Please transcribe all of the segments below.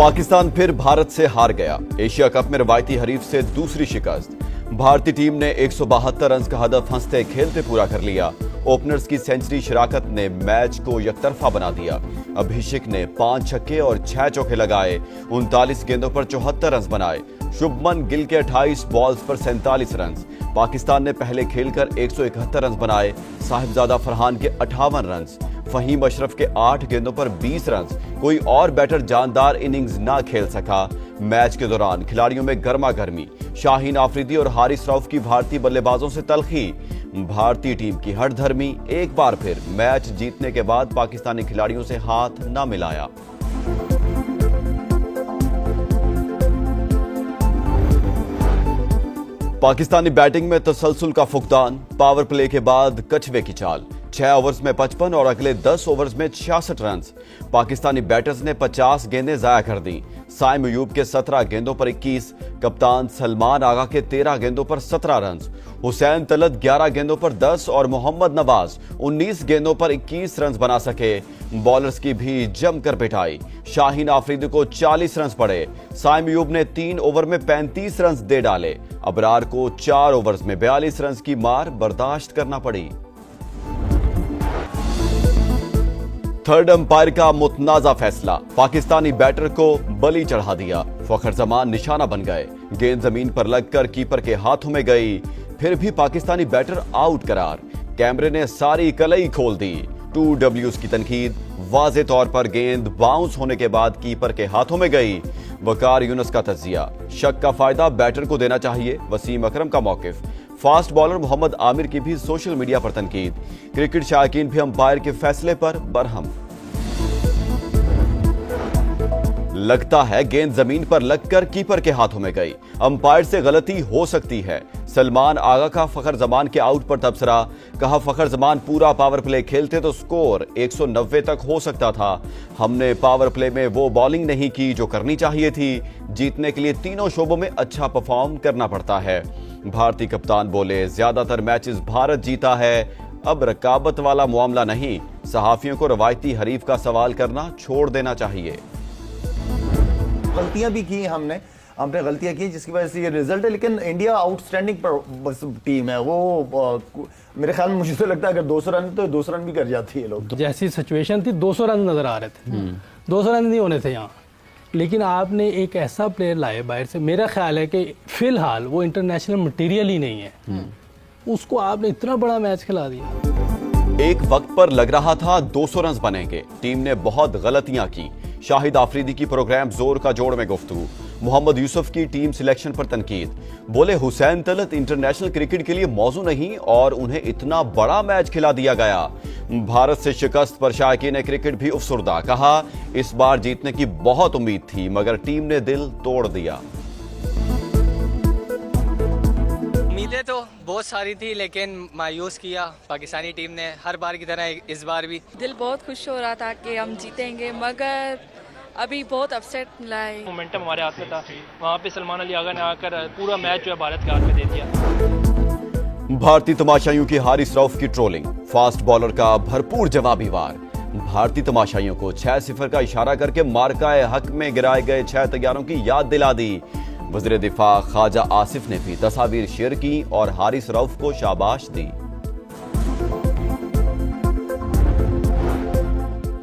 पाकिस्तान फिर भारत से हार गया। एशिया कप में रवायती हरीफ से दूसरी शिकस्त। भारतीय टीम ने 172 रन का हदफ हंसते खेलते पूरा कर लिया। ओपनर्स की सेंचुरी शराकत ने मैच को एकतरफा बना दिया। अभिषेक ने 5 छक्के और 6 चौके लगाए, 39 गेंदों पर 74 रन बनाए। शुभमन गिल के 28 बॉल्स पर 47 रन। पाकिस्तान ने पहले खेलकर 171 रन बनाए। साहिबजादा फरहान के 58 रन, फहीम अशरफ के 8 गेंदों पर 20 रन। कोई और बैटर जानदार इनिंग्स ना खेल सका। मैच के दौरान खिलाड़ियों में गर्मा गर्मी। शाहीन आफरीदी और हारिस रऊफ की भारतीय बल्लेबाजों से तलखी। भारतीय टीम की हठधर्मी। एक बार फिर मैच जीतने के बाद पाकिस्तानी खिलाड़ियों से हाथ न मिलाया। पाकिस्तानी बैटिंग में तसलसल का फुकदान। पावर प्ले के बाद कछुए की चाल। 6 ओवर्स में 55 और अगले 10 ओवर्स में 66 रन। पाकिस्तानी बैटर्स ने 50 गेंदें जाया कर दी। साइम अयूब के 17 गेंदों पर 21, कप्तान सलमान आगा के 13 गेंदों पर 17 रन, हुसैन तलत 11 गेंदों पर 10 और मोहम्मद नवाज 19 गेंदों पर 21 रन बना सके। बॉलर्स की भी जमकर पिटाई। शाहीन आफरीदी को 40 रन पड़े। साइम अयूब ने 3 ओवर में 35 रन दे डाले। अबरार को 4 ओवर्स में 42 रन की मार बर्दाश्त करना पड़ी। थर्ड अंपायर का मुतनाजा फैसला। पाकिस्तानी बैटर को बलि चढ़ा दिया। फखर जमान निशाना बन गए। गेंद जमीन पर लगकर कीपर के हाथों में गई, फिर भी पाकिस्तानी बैटर आउट करार। कैमरे ने सारी कलई खोल दी। 2 Ws की तनकीद। वाज़े तौर पर गेंद बाउंस होने के बाद कीपर के हाथों में गई। वकार यूनुस का तज्जिया। शक का फायदा बैटर को देना चाहिए। वसीम अकरम का मौकिफ। फास्ट बॉलर मोहम्मद आमिर की भी सोशल मीडिया पर तनकीद। क्रिकेट शायकीन भी अंपायर के फैसले पर बरहम। लगता है गेंद जमीन पर लगकर कीपर के हाथों में गई। अंपायर से गलती हो सकती है। सलमान आगा का फखर जमान के आउट पर तबसरा। कहा फखर जमान पूरा पावर प्ले खेलते तो स्कोर 190 तक हो सकता था। हमने पावर प्ले में वो बॉलिंग नहीं की जो करनी चाहिए थी। जीतने के लिए तीनों शोबों में अच्छा परफॉर्म करना पड़ता है। भारतीय कप्तान बोले ज्यादातर मैचेस भारत जीता है, अब रकाबत वाला मामला नहीं। सहाफियों को रवायती हरीफ का सवाल करना छोड़ देना चाहिए। गलतियां भी की हमने गलतियां की जिसकी वजह से ये रिजल्ट है, लेकिन इंडिया आउटस्टैंडिंग टीम है। वो मेरे ख्याल में मुझे तो लगता है अगर 200 रन तो 200 रन भी कर जाती है लोग। जैसी सिचुएशन थी 200 रन नजर आ रहे थे। 200 रन नहीं होने थे यहाँ, लेकिन आपने एक ऐसा प्लेयर लाए बाहर से, मेरा ख्याल है कि फिलहाल वो इंटरनेशनल मटेरियल ही नहीं है, उसको आपने इतना बड़ा मैच खिला दिया। एक वक्त पर लग रहा था 200 रन बनेंगे। टीम ने बहुत गलतियां की। शाहिद आफरीदी की प्रोग्राम जोर का जोड़ में गुफ्तगू। मोहम्मद यूसुफ की टीम सिलेक्शन पर तनकीद। बोले हुसैन तलत इंटरनेशनल क्रिकेट के लिए मौजू नहीं और उन्हें इतना बड़ा मैच खिला दिया गया। भारत से शिकस्त पर शायकीन क्रिकेट भी अफसुर्दा। कहा इस बार जीतने की बहुत उम्मीद थी मगर टीम ने दिल तोड़ दिया। उम्मीदें तो बहुत सारी थी लेकिन मायूस किया पाकिस्तानी टीम ने, हर बार की तरह इस बार भी। दिल बहुत खुश हो रहा था कि हम जीतेंगे, मगर अभी बहुत अपसेट मिला है। मोमेंटम हमारे हाथ में था, वहाँ पे सलमान अली आगा ने आकर पूरा मैच जो है भारत के हाथ में दे दिया। भारतीय तमाशाइयों की हारिस रऊफ की ट्रोलिंग। फास्ट बॉलर का भरपूर जवाबी वार। भारतीय तमाशाइयों को 6-0 का इशारा करके मार्काए हक में गिराए गए 6 तैयारों की याद दिला दी। वज़ीर दिफा ख्वाजा आसिफ ने भी तस्वीर शेयर की और हारिस रऊफ को शाबाश दी।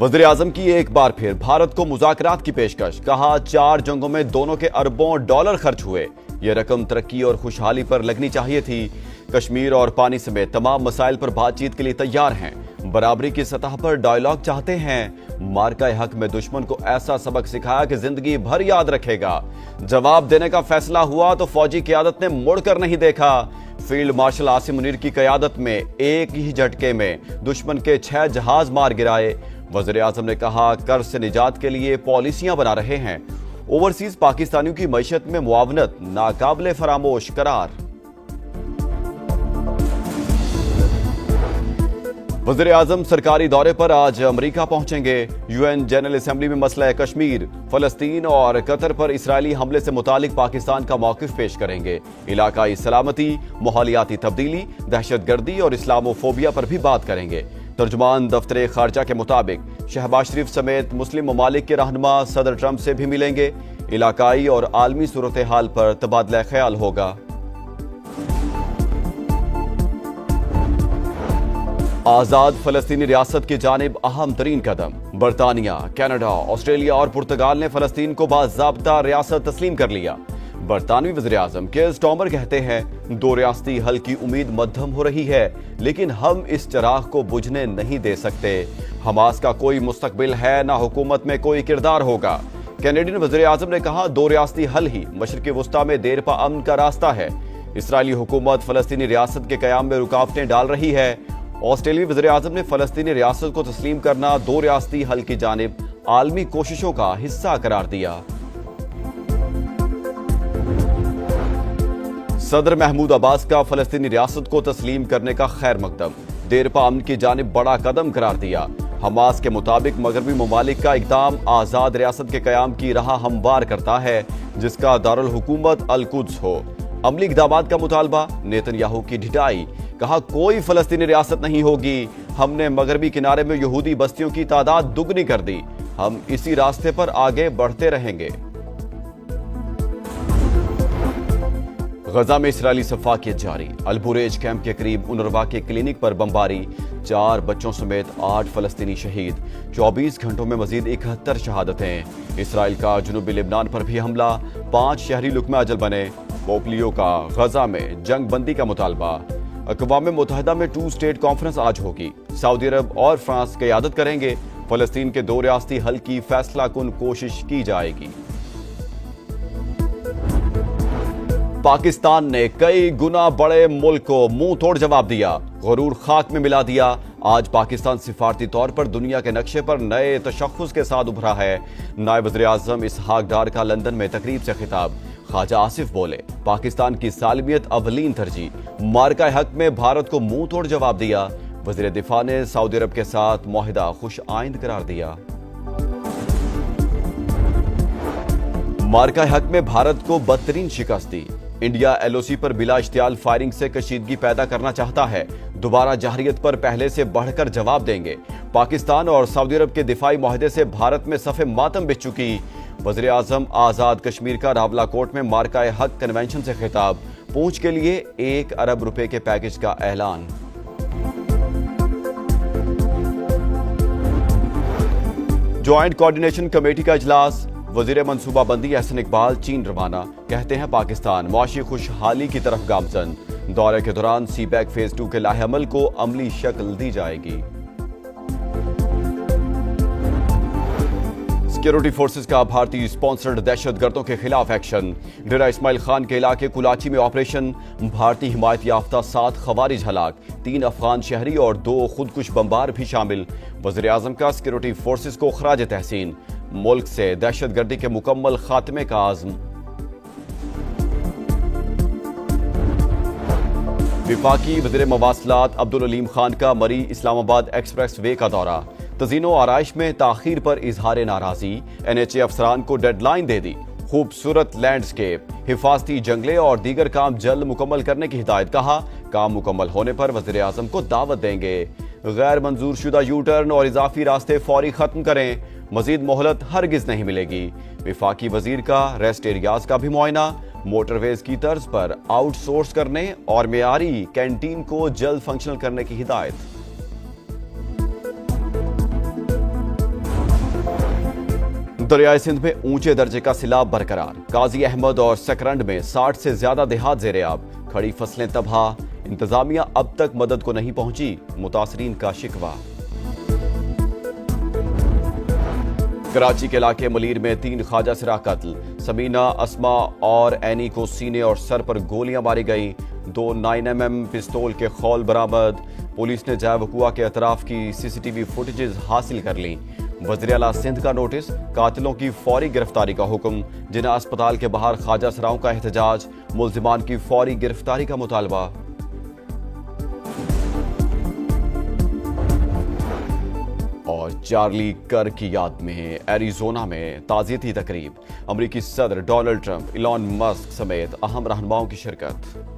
वज़ीर आज़म की एक बार फिर भारत को मुज़ाकरात की पेशकश। कहा 4 जंगों में दोनों के अरबों डॉलर खर्च हुए, ये रकम तरक्की और खुशहाली पर लगनी चाहिए थी। कश्मीर और पानी समेत तमाम मसाइल पर बातचीत के लिए तैयार हैं। बराबरी की सतह पर डायलॉग चाहते हैं। मार्का हक में दुश्मन को ऐसा सबक सिखाया कि जिंदगी भर याद रखेगा। जवाब देने का फैसला हुआ तो फौजी क़यादत ने मुड़कर नहीं देखा। फील्ड मार्शल आसिम मुनीर की क़यादत में एक ही झटके में दुश्मन के 6 जहाज मार गिराए। वज़ीर आज़म ने कहा कर्ज से निजात के लिए पॉलिसियां बना रहे हैं। ओवरसीज पाकिस्तानियों की मईशत में मुआवनत नाकाबिले फरामोश करार। वज़ीर आज़म सरकारी दौरे पर आज अमेरिका पहुंचेंगे। UN जनरल असेंबली में मसला कश्मीर, फलस्तीन और कतर पर इसराइली हमले से मुतालिक पाकिस्तान का मौक़िफ़ पेश करेंगे। इलाकाई सलामती, माहौलियाती तब्दीली, दहशतगर्दी और इस्लामोफोबिया पर भी बात करेंगे। तर्जुमान दफ्तर खारजा के मुताबिक शहबाज शरीफ समेत मुस्लिम ममालिक के रहनुमा सदर ट्रंप से भी मिलेंगे। इलाकाई और आलमी सूरत हाल पर तबादला ख्याल होगा। आजाद फलस्तीनी रियासत की जानिब अहम तरीन कदम। बरतानिया, कनाडा, ऑस्ट्रेलिया और पुर्तगाल ने फलस्तीन को बाज़ाब्ता रियासत तस्लीम कर लिया। बरतानवी वज़ीर-ए-आज़म कीर स्टारमर कहते हैं, दो रियासती हल की उम्मीद मध्यम हो रही है, लेकिन हम इस चिराग को बुझने नहीं दे सकते। हमास का कोई मुस्तकबिल है, ना हुकूमत में कोई किरदार होगा। कैनेडियन वज़ीर-ए-आज़म ने कहा, दो रियासती हल ही मशरिक़ वुस्ता में देर पा अमन का रास्ता है। इसराइली हुकूमत फलस्तीनी रियासत के क़याम में रुकावटें डाल रही है। ऑस्ट्रेलियाई वज़ीर-ए-आज़म ने फलस्तीनी रियासत को तस्लीम करना दो रियासती हल की जानिब आलमी कोशिशों का हिस्सा करार दिया। सदर महमूद अब्बास का फलस्तीनी रियासत को तस्लीम करने का खैर मकदम, देर पा अमन की जानिब बड़ा कदम करार दिया। हमास के मुताबिक मगरबी ममालिक का इक़दाम आज़ाद रियासत के क़याम की राह हमवार करता है, जिसका दारुल हुकूमत अल-कुद्स हो। अमली इक़दामात का मुतालबा, नेतन्याहू की ढिठाई, कहा कोई फलस्तीनी रियासत नहीं होगी। हमने मगरबी किनारे में यहूदी बस्तियों की तादाद दुगनी कर दी। हम इसी रास्ते पर आगे बढ़ते रहेंगे। गजा में इसराइली सफाकियत जारी। अल-बुरेज कैंप के करीब उनरवा के क्लिनिक पर बमबारी, 4 बच्चों समेत 8 फलस्तीनी शहीद। 24 घंटों में मजीद 71 शहादतें। इसराइल का जुनूबी लेबनान पर भी हमला, 5 शहरी लुकमा अजल बने। पोपलियो का गजा में जंग बंदी का मुतालबा। अक़वाम मुत्तहिदा में 2 स्टेट कॉन्फ्रेंस आज होगी। सऊदी अरब और फ्रांस क़यादत करेंगे। फलस्तीन के दो रियासती हल की फैसला कुन कोशिश की जाएगी। पाकिस्तान ने कई गुना बड़े मुल्क को मुंह तोड़ जवाब दिया, गरूर खाक में मिला दिया। आज पाकिस्तान सिफारती तौर पर दुनिया के नक्शे पर नए तशख्खुस के साथ उभरा है। नायब वज़ीर-ए-आज़म इसहाक डार का लंदन में तकरीब से खिताब। ख्वाजा आसिफ बोले, पाकिस्तान की सालमियत अवलीन तरजीह। मार्का हक में भारत को मुंह तोड़ जवाब दिया। वज़ीर दिफा ने सऊदी अरब के साथ मुआहिदा खुश आइंद करार दिया। मार्का हक में भारत को बदतरीन शिकस्त दी। इंडिया एलओसी पर बिला इश्तियाल फायरिंग से कशीदगी पैदा करना चाहता है। दोबारा जहरियत पर पहले से बढ़कर जवाब देंगे। पाकिस्तान और सऊदी अरब के दिफाई मुआहदे से भारत में सफ़े मातम बिछ चुकी। वज़ीर-ए-आज़म आज़ाद कश्मीर का रावलाकोट में मार्का हक कन्वेंशन से खिताब। पूंछ के लिए 1 अरब रुपए के पैकेज का ऐलान। ज्वाइंट कोऑर्डिनेशन कमेटी का इजलास। वजीर मनसूबाबंदी एहसन इकबाल चीन रवाना। कहते हैं पाकिस्तान मुआशी खुशहाली की तरफ गामजन। दौरे के दौरान सीपैक फेज 2 के लाहेअमल को अमली शक्ल दी जाएगी। सिक्योरिटी फोर्सेस का भारतीय स्पॉन्सर्ड दहशतगर्दों के खिलाफ एक्शन। डेरा इस्माइल खान के इलाके कुलाची में ऑपरेशन। भारतीय हिमायत याफ्ता 7 खवारिज हलाक, 3 अफगान शहरी और 2 खुदकुश बमबार भी शामिल। वज़ीर-ए-आज़म का सिक्योरिटी फोर्सेस को खराज तहसीन। मुल्क से दहशतगर्दी के मुकम्मल खात्मे का आज़म। विफाकी वज़ीर मवासलात अब्दुल अलीम खान का मरी इस्लामाबाद एक्सप्रेस वे का दौरा। तज़ीनो आराइश में ताखीर पर इजहार नाराजी। NHA अफसरान को डेडलाइन दे दी। खूबसूरत लैंडस्केप, हिफाजती जंगले और दीगर काम जल्द मुकम्मल करने की हिदायत। कहा काम मुकम्मल होने पर वज़ीर-ए-आज़म को दावत देंगे। गैर मंजूर शुदा यू टर्न और इजाफी रास्ते फौरी खत्म करें। मजीद मोहलत हरगिज नहीं मिलेगी। विफाकी वजीर का रेस्ट एरियाज का भी मुआयना। मोटरवेज की तर्ज पर आउटसोर्स करने और मेयारी कैंटीन को जल्द फंक्शनल करने की हिदायत। दरियाई सिंध में ऊंचे दर्जे का सैलाब बरकरार। काजी अहमद और सकरंड में 60 से ज्यादा देहात ज़ेर-ए-आब। खड़ी फसलें तबाह। इंतजामिया अब तक मदद को नहीं पहुंची, मुतासरीन का शिकवा। कराची के इलाके मलीर में 3 ख्वाजा सिरा कत्ल। समीना, अस्मा और एनी को सीने और सर पर गोलियां मारी गई। 2 9mm पिस्तौल के खौल बरामद। पुलिस ने जाए वकुआ के अतराफ की CCTV फुटेजेस हासिल कर ली। वज़ीर आला सिंध का नोटिस। कातिलों की फौरी गिरफ्तारी का हुक्म। जिना अस्पताल के बाहर ख्वाजा सराओं का एहतजाज। मुल्जिमान की फौरी गिरफ्तारी का मुतालबा। और चार्ली कर की याद में एरिजोना में ताज़ियती तकरीब। अमरीकी सदर डोनाल्ड ट्रंप, इलॉन मस्क समेत अहम रहनुमाओं की शिरकत।